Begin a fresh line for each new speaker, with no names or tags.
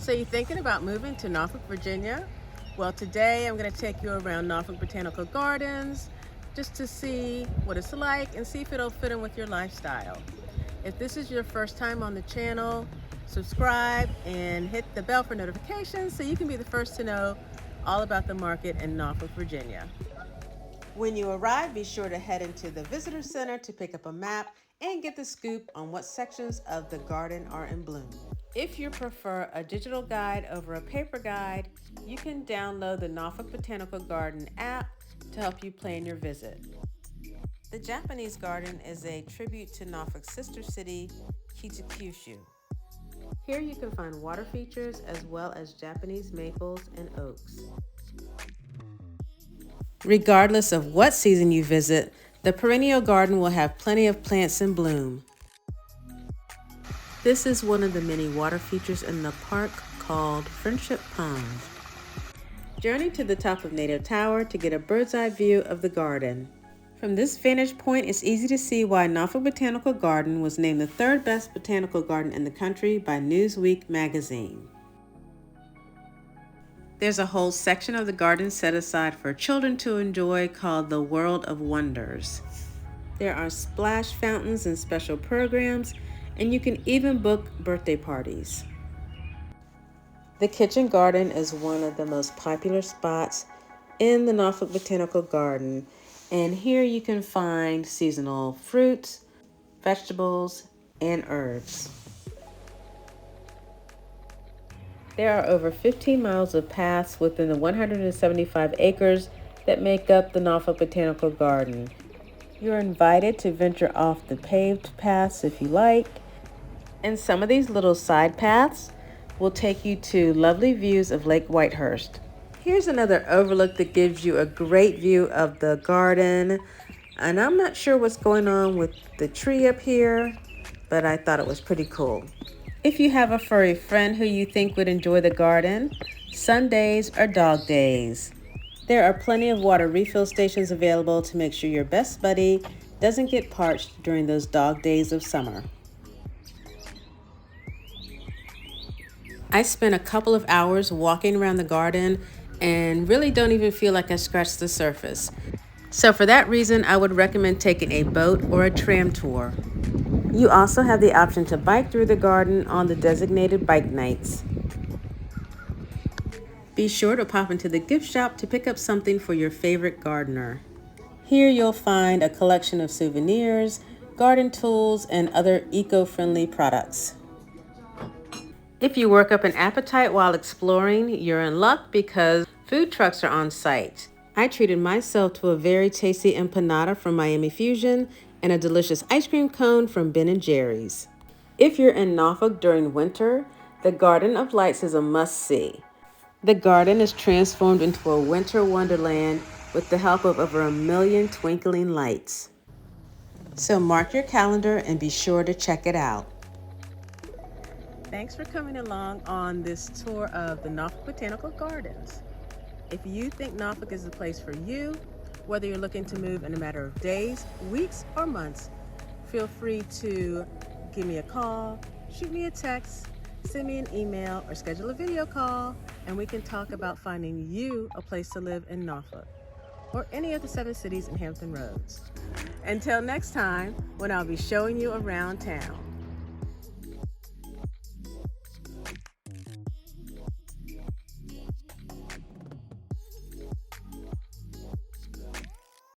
So you're thinking about moving to Norfolk, Virginia? Well, today I'm going to take you around Norfolk Botanical Gardens just to see what it's like and see if it'll fit in with your lifestyle. If this is your first time on the channel, subscribe and hit the bell for notifications so you can be the first to know all about the market in Norfolk, Virginia. When you arrive, be sure to head into the visitor center to pick up a map and get the scoop on what sections of the garden are in bloom. If you prefer a digital guide over a paper guide, you can download the Norfolk Botanical Garden app to help you plan your visit. The Japanese garden is a tribute to Norfolk's sister city, Kitakyushu. Here you can find water features as well as Japanese maples and oaks. Regardless of what season you visit, the Perennial garden will have plenty of plants in bloom. This is one of the many water features in the park called Friendship Pond. Journey to the top of NATO Tower to get a bird's eye view of the garden. From this vantage point, it's easy to see why Norfolk Botanical Garden was named the third best botanical garden in the country by Newsweek magazine. There's a whole section of the garden set aside for children to enjoy called the World of Wonders. There are splash fountains and special programs, and you can even book birthday parties. The kitchen garden is one of the most popular spots in the Norfolk Botanical Garden, and here you can find seasonal fruits, vegetables, and herbs. There are over 15 miles of paths within the 175 acres that make up the Norfolk Botanical Garden. You're invited to venture off the paved paths if you like, and some of these little side paths will take you to lovely views of Lake Whitehurst. Here's another overlook that gives you a great view of the garden, and I'm not sure what's going on with the tree up here, but I thought it was pretty cool. If you have a furry friend who you think would enjoy the garden, Sundays are dog days. There are plenty of water refill stations available to make sure your best buddy doesn't get parched during those dog days of summer. I spent a couple of hours walking around the garden and really don't even feel like I scratched the surface. So for that reason, I would recommend taking a boat or a tram tour. You also have the option to bike through the garden on the designated bike nights. Be sure to pop into the gift shop to pick up something for your favorite gardener. Here you'll find a collection of souvenirs, garden tools, and other eco-friendly products. If you work up an appetite while exploring, you're in luck because food trucks are on site. I treated myself to a very tasty empanada from Miami Fusion and a delicious ice cream cone from Ben & Jerry's. If you're in Norfolk during winter, the Garden of Lights is a must-see. The garden is transformed into a winter wonderland with the help of over 1 million twinkling lights. So mark your calendar and be sure to check it out. Thanks for coming along on this tour of the Norfolk Botanical Gardens. If you think Norfolk is the place for you, whether you're looking to move in a matter of days, weeks, or months, feel free to give me a call, shoot me a text, send me an email, or schedule a video call, and we can talk about finding you a place to live in Norfolk or any of the 7 cities in Hampton Roads. Until next time, when I'll be showing you around town.